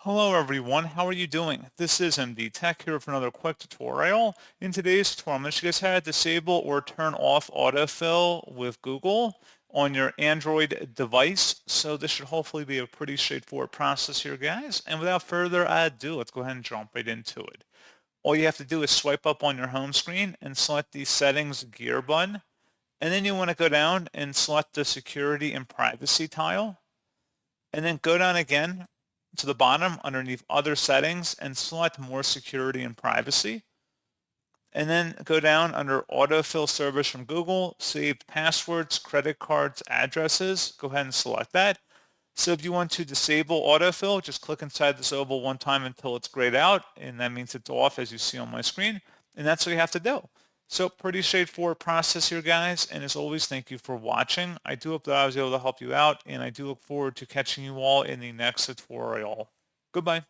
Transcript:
Hello everyone, how are you doing? This is MD Tech here for another quick tutorial. In today's tutorial, I'm going to show you guys how to disable or turn off autofill with Google on your Android device. So this should hopefully be a pretty straightforward process here, guys. And without further ado, let's go ahead and jump right into it. All you have to do is swipe up on your home screen and select the settings gear button. And then you want to go down and select the security and privacy tile. And then go down again to the bottom underneath other settings and select more security and privacy. And then go down under autofill service from Google, saved passwords, credit cards, addresses. Go ahead and select that. So if you want to disable autofill, just click inside this oval one time until it's grayed out, and that means it's off as you see on my screen. And that's what you have to do. So pretty straightforward process here, guys. And as always, thank you for watching. I do hope that I was able to help you out, and I do look forward to catching you all in the next tutorial. Goodbye.